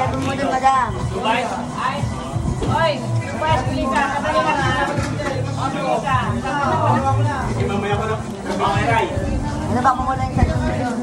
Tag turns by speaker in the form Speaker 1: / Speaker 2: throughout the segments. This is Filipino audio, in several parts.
Speaker 1: sabi mo doon, madam.
Speaker 2: Ay, oy, pwes, pili ka. Kadali ka na. Pili ka.
Speaker 3: Sige, mamaya ko na. Kapangiray.
Speaker 1: Ano ba kung wala yung sabi mo doon?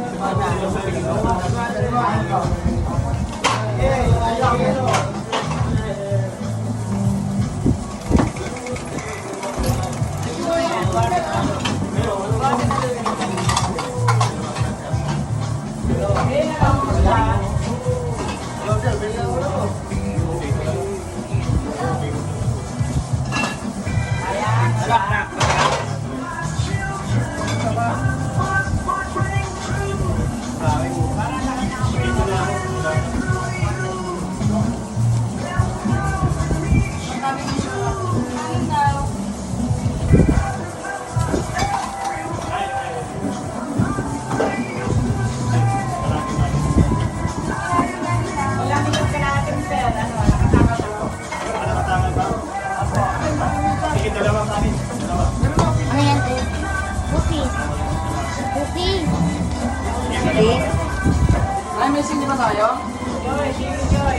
Speaker 3: Sige, dalawa kami. Dalawa.
Speaker 4: Ano yan, te? Cookie. Cookie.
Speaker 1: Sige.
Speaker 2: Ay, may sindi ba tayo? Joy, sige, Joy.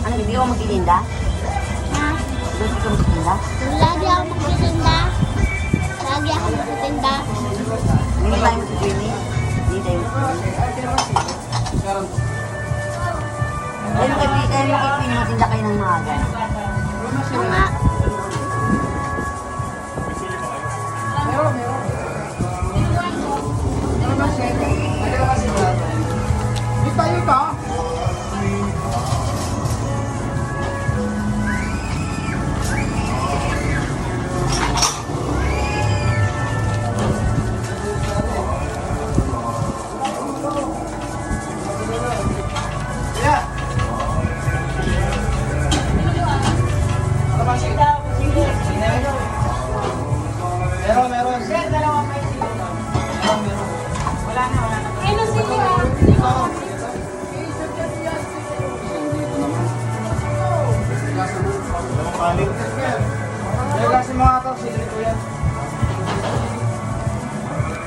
Speaker 1: Ano, hindi ko magtitinda?
Speaker 4: Ha?
Speaker 1: Hindi ko magtitinda?
Speaker 4: Lagi ako magtitinda. Lagi ako magtitinda.
Speaker 1: Hindi tayo magtitinda. Hindi tayo magtitinda. Ayun kay Pino, matinda kayo ng maaga.
Speaker 4: Oo nga.
Speaker 3: Meron.
Speaker 2: Sir, dalawa kayo sila. Wala na. Ano sila?
Speaker 3: Dalawang kanin. Kaya kasi mga ito, sige ko yan.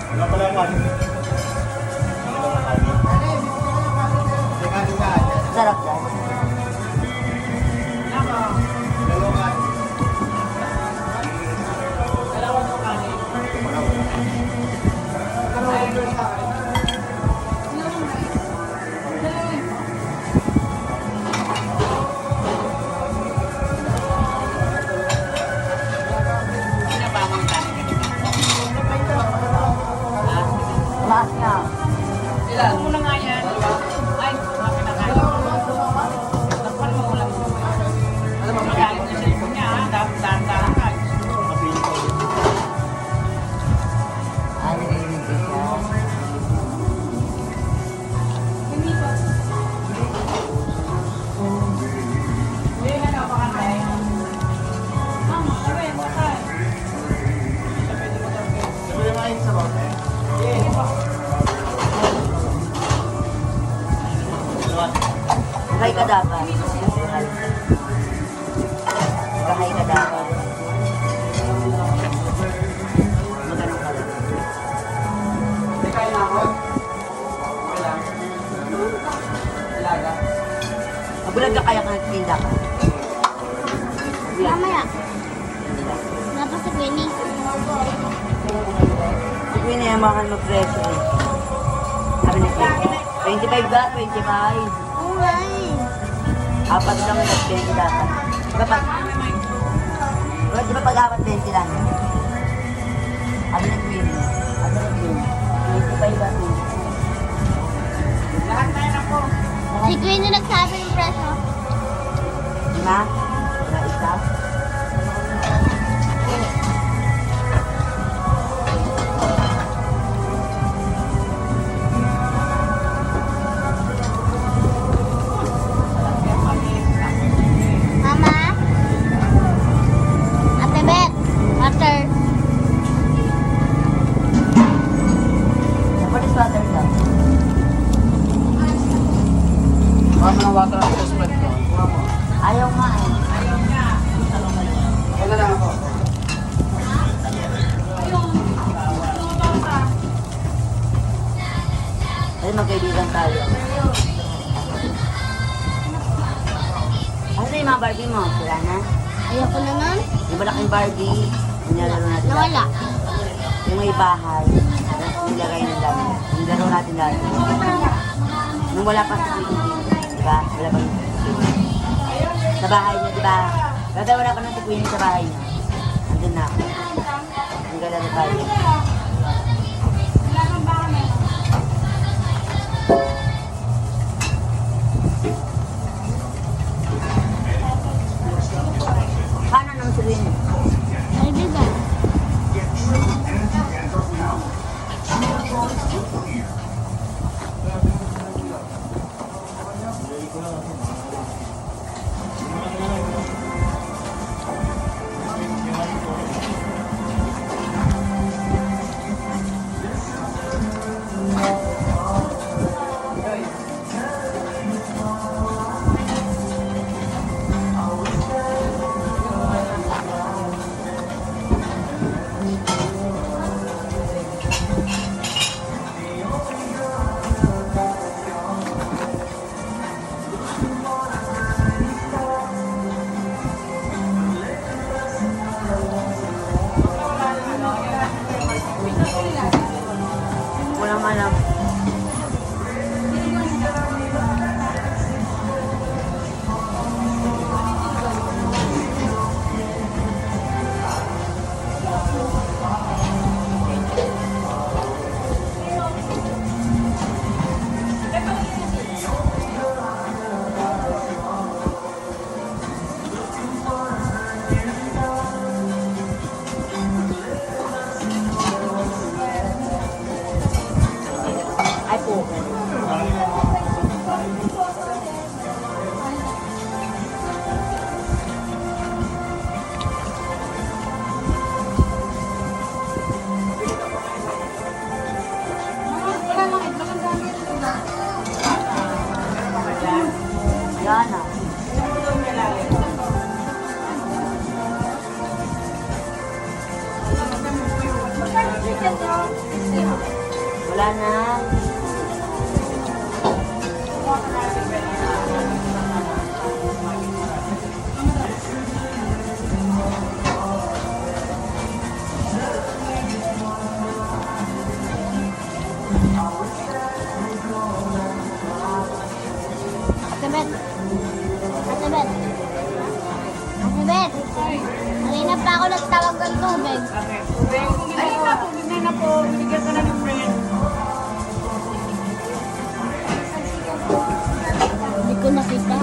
Speaker 3: Wala pala ang kanin.
Speaker 1: Sarap yan.
Speaker 3: Dalawang kanin.
Speaker 1: Lahat na.
Speaker 2: Ilan? Ano muna nga yan? Ay, bakit na kayo? Takpan mo lang. Alam mo, magalit na cellphone niya, ha? Dahan-dahan ka.
Speaker 1: Ano nililig ko siya?
Speaker 2: Hindi na napakantay. Mama, kami, patay.
Speaker 3: Sabi yung mga sa bote.
Speaker 2: Sige po.
Speaker 1: Magay ka dapat. Magay ka dapat. Magano ka lang.
Speaker 2: Hindi kayo na ako. Okay lang. Ilaga.
Speaker 1: Mabulag ka kaya ka nagtinda ka.
Speaker 4: Mamaya. Dapat si Queenie.
Speaker 1: Si Queen ay amakan mag-presyo eh. Sabi ni Queen, 25 ba? 25.
Speaker 4: Alright.
Speaker 1: Apat lang at 20 dapat. Kapag, di ba pag-apat 20 lang? Sabi ni Queen, 25 ba?
Speaker 2: Lahat na yan ako.
Speaker 4: Si Queenie nagsabi ng presyo.
Speaker 1: Lima? Na isa?
Speaker 4: Mama? Ate Beth? Water.
Speaker 1: What is water daw?
Speaker 3: Mama ng water ang suspend ko.
Speaker 1: Ayaw nga eh. Kasi magkaibigan tayo. Ano na yung mga Barbie mo? Sila na?
Speaker 4: Ayoko na nun.
Speaker 1: Yung malaking Barbie, yung nilalaro natin dati.
Speaker 4: Nawala.
Speaker 1: Yung may bahay, nilagay ng dami. Yung laro natin dati. Nung wala pa sa Queenie, di ba? Wala pa sa bahay niya, di ba? Dati wala pa ng si Queenie sa bahay niya. Andun na ako. Ang gala na tayo. Paano naman si Queenie?
Speaker 4: Kaibigan.
Speaker 1: Walang alam. Ay po. Yan na. Wala na.
Speaker 4: Ate Bet. Ate Bet. Ate Bet. Kanina pa ako nagtawag ng tubig.
Speaker 2: Ay, na po, bigyan na po. Binigyan ka na ng friend.
Speaker 4: Hindi ko nakita.